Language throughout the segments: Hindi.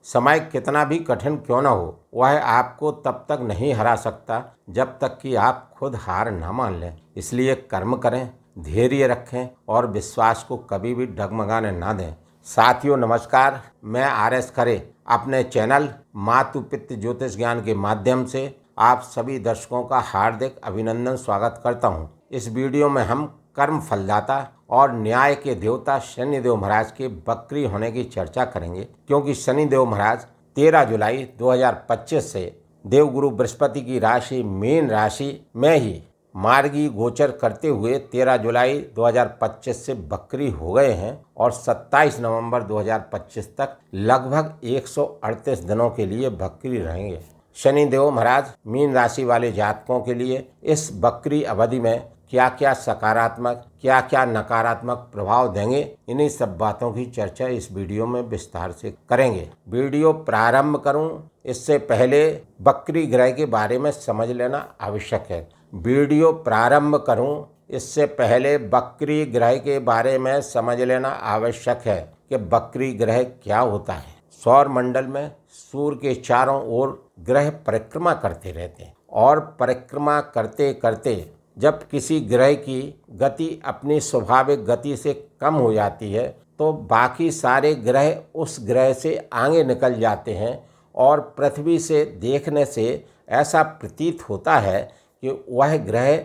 समय कितना भी कठिन क्यों न हो, वह आपको तब तक नहीं हरा सकता जब तक कि आप खुद हार न मान लें। इसलिए कर्म करें, धैर्य रखें और विश्वास को कभी भी डगमगाने ना दें। साथियों नमस्कार, मैं RS खरे अपने चैनल मातु पितृ ज्योतिष ज्ञान के माध्यम से आप सभी दर्शकों का हार्दिक अभिनंदन स्वागत करता हूं। इस वीडियो में हम कर्म फलदाता और न्याय के देवता शनिदेव महाराज के बकरी होने की चर्चा करेंगे, क्योंकि शनिदेव महाराज 13 जुलाई 2025 से देवगुरु बृहस्पति की राशि मीन राशि में ही मार्गी गोचर करते हुए 13 जुलाई 2025 से बकरी हो गए हैं और 27 नवंबर 2025 तक लगभग 138 दिनों के लिए बकरी रहेंगे। शनिदेव महाराज मीन राशि वाले जातकों के लिए इस बकरी अवधि में क्या क्या सकारात्मक क्या क्या नकारात्मक प्रभाव देंगे, इन्हीं सब बातों की चर्चा इस वीडियो में विस्तार से करेंगे। वीडियो प्रारंभ करूं इससे पहले बकरी ग्रह के बारे में समझ लेना आवश्यक है। वीडियो प्रारंभ करूं इससे पहले बकरी ग्रह के बारे में समझ लेना आवश्यक है कि बकरी ग्रह क्या होता है। सौर मंडल में सूर्य के चारों ओर ग्रह परिक्रमा करते रहते हैं और परिक्रमा करते करते जब किसी ग्रह की गति अपनी स्वाभाविक गति से कम हो जाती है तो बाकी सारे ग्रह उस ग्रह से आगे निकल जाते हैं और पृथ्वी से देखने से ऐसा प्रतीत होता है कि वह ग्रह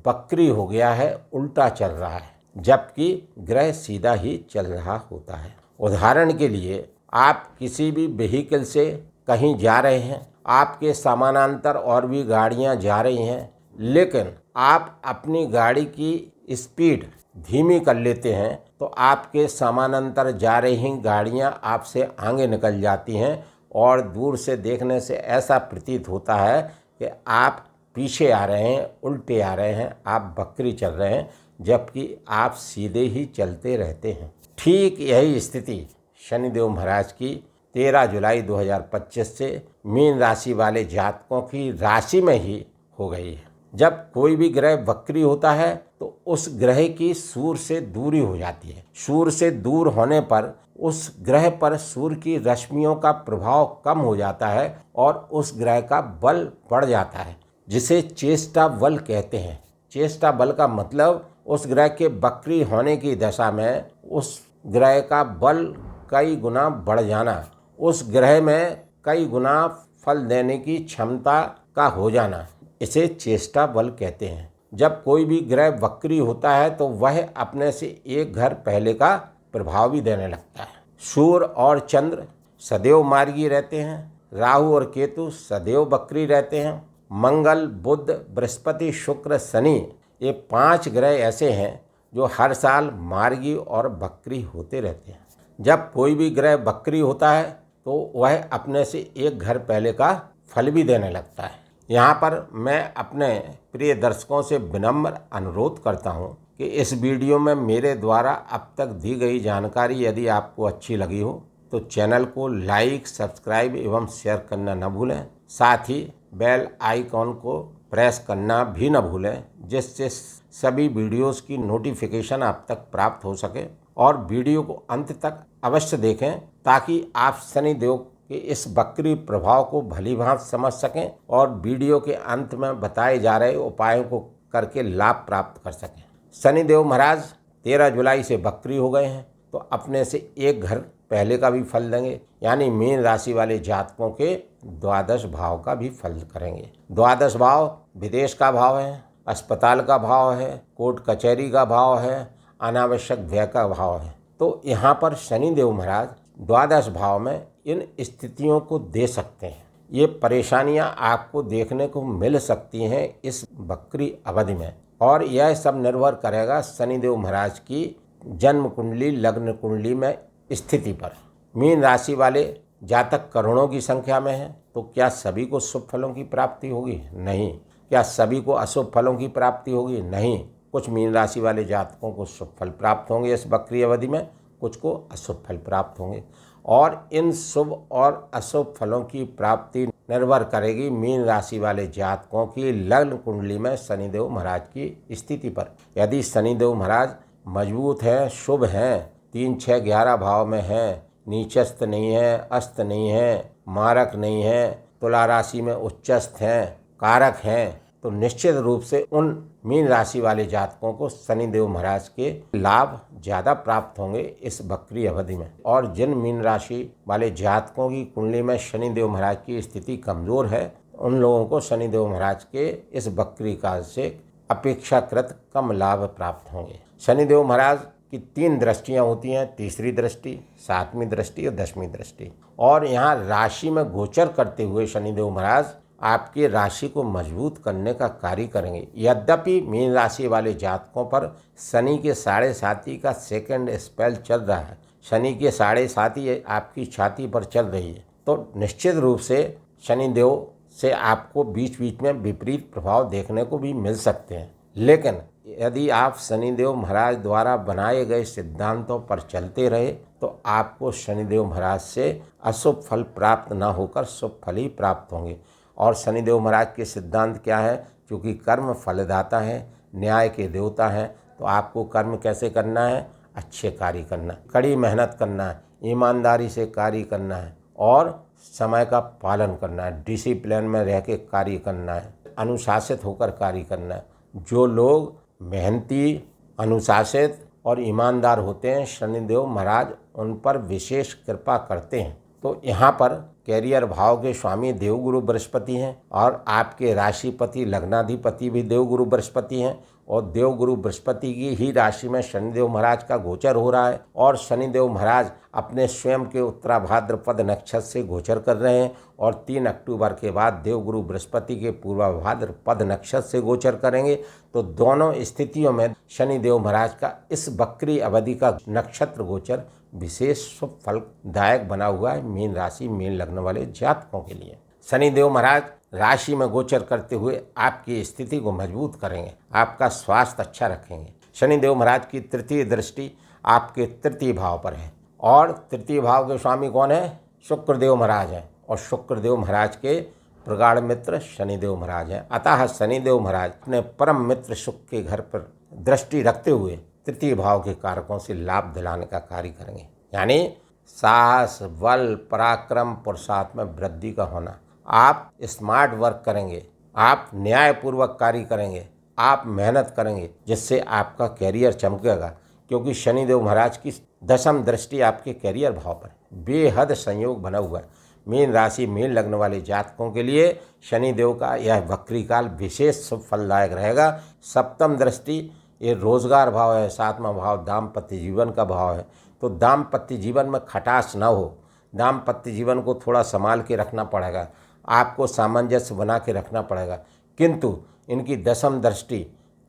बकरी हो गया है, उल्टा चल रहा है, जबकि ग्रह सीधा ही चल रहा होता है। उदाहरण के लिए आप किसी भी व्हीकल से कहीं जा रहे हैं, आपके समानांतर और भी गाड़ियां जा रही हैं, लेकिन आप अपनी गाड़ी की स्पीड धीमी कर लेते हैं तो आपके समानांतर जा रही गाड़ियां आपसे आगे निकल जाती हैं और दूर से देखने से ऐसा प्रतीत होता है कि आप पीछे आ रहे हैं, उल्टे आ रहे हैं, आप बकरी चल रहे हैं, जबकि आप सीधे ही चलते रहते हैं। ठीक यही स्थिति शनिदेव महाराज की 13 जुलाई 2025 से मीन राशि वाले जातकों की राशि में ही हो गई है। जब कोई भी ग्रह बकरी होता है तो उस ग्रह की सूर्य से दूरी हो जाती है। सूर्य से दूर होने पर उस ग्रह पर सूर्य की रश्मियों का प्रभाव कम हो जाता है और उस ग्रह का बल बढ़ जाता है, जिसे चेष्टा बल कहते हैं। चेष्टा बल का मतलब उस ग्रह के बकरी होने की दशा में उस ग्रह का बल कई गुना बढ़ जाना, उस ग्रह में कई गुना फल देने की क्षमता का हो जाना, इसे चेष्टा बल कहते हैं। जब कोई भी ग्रह बकरी होता है तो वह अपने से एक घर पहले का प्रभाव भी देने लगता है। सूर्य और चंद्र सदैव मार्गी रहते हैं, राहु और केतु सदैव बकरी रहते हैं, मंगल बुध बृहस्पति शुक्र शनि ये 5 ग्रह ऐसे हैं जो हर साल मार्गी और बकरी होते रहते हैं। जब कोई भी ग्रह बकरी होता है तो वह अपने से एक घर पहले का फल भी देने लगता है। यहाँ पर मैं अपने प्रिय दर्शकों से विनम्र अनुरोध करता हूँ कि इस वीडियो में मेरे द्वारा अब तक दी गई जानकारी यदि आपको अच्छी लगी हो तो चैनल को लाइक, सब्सक्राइब एवं शेयर करना न भूलें। साथ ही बेल आइकॉन को प्रेस करना भी न भूलें, जिससे सभी वीडियोस की नोटिफिकेशन आप तक प्राप्त हो सके। और वीडियो को अंत तक अवश्य देखें ताकि आप शनिदेव के इस बकरी प्रभाव को भली भांति समझ सकें और वीडियो के अंत में बताए जा रहे उपायों को करके लाभ प्राप्त कर सकें। शनिदेव महाराज 13 जुलाई से बकरी हो गए हैं तो अपने से एक घर पहले का भी फल देंगे, यानी मीन राशि वाले जातकों के द्वादश भाव का भी फल करेंगे। द्वादश भाव विदेश का भाव है, अस्पताल का भाव है, कोर्ट कचहरी का भाव है, अनावश्यक व्यय का भाव है। तो यहाँ पर शनिदेव महाराज द्वादश भाव में इन स्थितियों को दे सकते हैं। ये परेशानियां आपको देखने को मिल सकती हैं इस बकरी अवधि में, और यह सब निर्भर करेगा शनिदेव महाराज की जन्म कुंडली लग्न कुंडली में स्थिति पर। मीन राशि वाले जातक करोड़ों की संख्या में हैं तो क्या सभी को शुभ फलों की प्राप्ति होगी? नहीं। क्या सभी को अशुभ फलों की प्राप्ति होगी? नहीं। कुछ मीन राशि वाले जातकों को शुभ फल प्राप्त होंगे इस बकरी अवधि में, कुछ को अशुभ फल प्राप्त होंगे, और इन शुभ और अशुभ फलों की प्राप्ति निर्भर करेगी मीन राशि वाले जातकों की लग्न कुंडली में शनिदेव महाराज की स्थिति पर। यदि शनिदेव महाराज मजबूत हैं, शुभ हैं, 3, 6, 11 भाव में हैं, नीचस्थ नहीं है, अस्त नहीं है, मारक नहीं है, तुला राशि में उच्चस्थ हैं, कारक हैं, तो निश्चित रूप से उन मीन राशि वाले जातकों को शनिदेव महाराज के लाभ ज़्यादा प्राप्त होंगे इस वक्री अवधि में। और जिन मीन राशि वाले जातकों की कुंडली में शनिदेव महाराज की स्थिति कमज़ोर है, उन लोगों को शनिदेव महाराज के इस वक्री काल से अपेक्षाकृत कम लाभ प्राप्त होंगे। शनिदेव महाराज की 3 दृष्टियां होती हैं, तीसरी दृष्टि, 7वीं दृष्टि और 10वीं दृष्टि। और यहाँ राशि में गोचर करते हुए शनिदेव महाराज आपकी राशि को मजबूत करने का कार्य करेंगे। यद्यपि मीन राशि वाले जातकों पर शनि के 7.5 का सेकंड स्पेल चल रहा है, शनि के 7.5 आपकी छाती पर चल रही है, तो निश्चित रूप से शनिदेव से आपको बीच बीच में विपरीत प्रभाव देखने को भी मिल सकते हैं। लेकिन यदि आप शनिदेव महाराज द्वारा बनाए गए सिद्धांतों पर चलते रहे तो आपको शनिदेव महाराज से अशुभ फल प्राप्त न होकर शुभ फल ही प्राप्त होंगे। और शनिदेव महाराज के सिद्धांत क्या है? क्योंकि कर्म फलदाता है, न्याय के देवता हैं, तो आपको कर्म कैसे करना है? अच्छे कार्य करना, कड़ी मेहनत करना है, ईमानदारी से कार्य करना है और समय का पालन करना है, डिसिप्लिन में रह के कार्य करना है, अनुशासित होकर कार्य करना है। जो लोग मेहनती, अनुशासित और ईमानदार होते हैं, शनिदेव महाराज उन पर विशेष कृपा करते हैं। तो यहाँ पर कैरियर भाव के स्वामी देवगुरु बृहस्पति हैं और आपके राशिपति लग्नाधिपति भी देवगुरु बृहस्पति हैं, और देवगुरु बृहस्पति की ही राशि में शनिदेव महाराज का गोचर हो रहा है। और शनिदेव महाराज अपने स्वयं के उत्तराभाद्रपद नक्षत्र से गोचर कर रहे हैं और 3 अक्टूबर के बाद देवगुरु बृहस्पति के पूर्वाभाद्रपद नक्षत्र से गोचर करेंगे। तो दोनों स्थितियों में शनिदेव महाराज का इस वक्री अवधि का नक्षत्र गोचर विशेष शुभ फलदायक बना हुआ है मीन राशि, मीन लग्न वाले जातकों के लिए। शनिदेव महाराज राशि में गोचर करते हुए आपकी स्थिति को मजबूत करेंगे, आपका स्वास्थ्य अच्छा रखेंगे। शनिदेव महाराज की 3य दृष्टि आपके 3य भाव पर है और 3य भाव के स्वामी कौन है? शुक्रदेव महाराज हैं, और शुक्रदेव महाराज के प्रगाढ़ मित्र शनिदेव महाराज हैं। अतः शनिदेव महाराज अपने परम मित्र शुक्र के घर पर दृष्टि रखते हुए 3य भाव के कारकों से लाभ दिलाने का कार्य करेंगे, यानी साहस, बल, पराक्रम, पुरुषार्थ में वृद्धि का होना। आप स्मार्ट वर्क करेंगे, आप न्यायपूर्वक कार्य करेंगे, आप मेहनत करेंगे, जिससे आपका कैरियर चमकेगा। क्योंकि शनिदेव महाराज की 10वीं दृष्टि आपके कैरियर भाव पर बेहद संयोग बना हुआ है। मीन राशि, मीन लग्न वाले जातकों के लिए शनिदेव का यह वक्री काल विशेष शुभ फलदायक रहेगा। 7वीं दृष्टि ये रोजगार भाव है, 7वां भाव दाम्पत्य जीवन का भाव है। तो दाम्पत्य जीवन में खटास ना हो, दाम्पत्य जीवन को थोड़ा संभाल के रखना पड़ेगा, आपको सामंजस्य बना के रखना पड़ेगा। किंतु इनकी 10वीं दृष्टि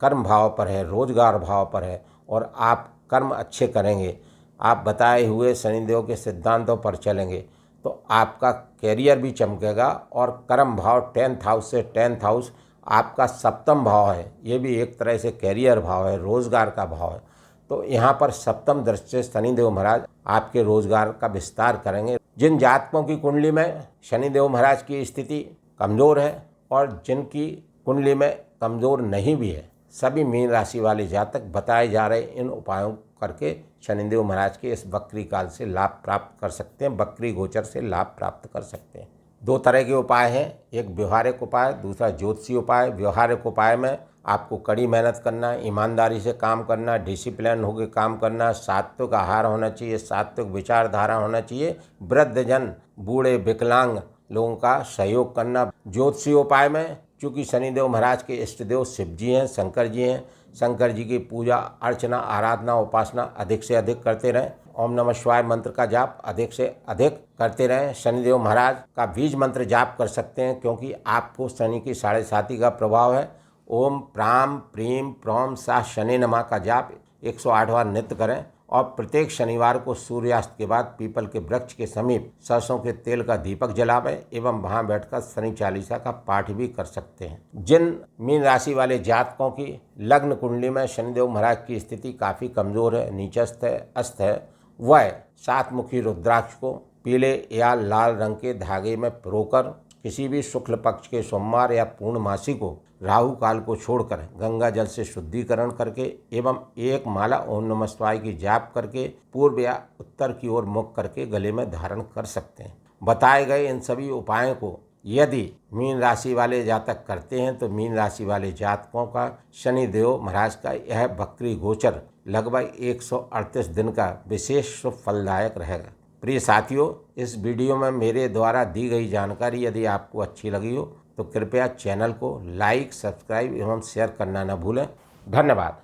कर्म भाव पर है, रोजगार भाव पर है, और आप कर्म अच्छे करेंगे, आप बताए हुए शनिदेव के सिद्धांतों पर चलेंगे तो आपका कैरियर भी चमकेगा। और कर्म भाव 10th हाउस से 10th हाउस आपका 7वां भाव है, ये भी एक तरह से कैरियर भाव है, रोजगार का भाव है। तो यहाँ पर 7वीं दृष्टि से शनिदेव महाराज आपके रोजगार का विस्तार करेंगे। जिन जातकों की कुंडली में शनिदेव महाराज की स्थिति कमज़ोर है और जिनकी कुंडली में कमज़ोर नहीं भी है, सभी मीन राशि वाले जातक बताए जा रहे इन उपायों करके शनिदेव महाराज के इस वक्री काल से लाभ प्राप्त कर सकते हैं, वक्री गोचर से लाभ प्राप्त कर सकते हैं। 2 तरह के उपाय हैं, एक व्यवहारिक उपाय, दूसरा ज्योतिषीय उपाय। व्यवहारिक उपाय में आपको कड़ी मेहनत करना है, ईमानदारी से काम करना, डिसिप्लिन होकर काम करना, सात्विक आहार होना चाहिए, सात्विक विचारधारा होना चाहिए, वृद्धजन, बूढ़े, विकलांग लोगों का सहयोग करना। ज्योतिषीय उपाय में चूँकि शनिदेव महाराज के इष्ट देव शिव जी हैं, शंकर जी हैं, शंकर जी की पूजा अर्चना, आराधना, उपासना अधिक से अधिक करते रहें। ओम नमः शिवाय मंत्र का जाप अधिक से अधिक करते रहें। शनिदेव महाराज का बीज मंत्र जाप कर सकते हैं, क्योंकि आपको शनि की 7.5 का प्रभाव है। ओम प्राम प्रीम प्रोम सा शनि नमः का जाप 108 बार नित्य करें, और प्रत्येक शनिवार को सूर्यास्त के बाद पीपल के वृक्ष के समीप सरसों के तेल का दीपक जलावें एवं वहां बैठकर शनि चालीसा का पाठ भी कर सकते हैं। जिन मीन राशि वाले जातकों की लग्न कुंडली में शनिदेव महाराज की स्थिति काफ़ी कमज़ोर है, नीचस्थ है, अस्त है, वह 7 मुखी रुद्राक्ष को पीले या लाल रंग के धागे में पिरोकर किसी भी शुक्ल पक्ष के सोमवार या पूर्णमासी को राहु काल को छोड़कर गंगा जल से शुद्धिकरण करके एवं एक माला ओम नमः शिवाय की जाप करके पूर्व या उत्तर की ओर मुख करके गले में धारण कर सकते हैं। बताए गए इन सभी उपायों को यदि मीन राशि वाले जातक करते हैं तो मीन राशि वाले जातकों का शनिदेव महाराज का यह बकरी गोचर लगभग 138 दिन का विशेष शुभ फलदायक रहेगा। प्रिय साथियों, इस वीडियो में मेरे द्वारा दी गई जानकारी यदि आपको अच्छी लगी हो तो कृपया चैनल को लाइक, सब्सक्राइब एवं शेयर करना न भूलें। धन्यवाद।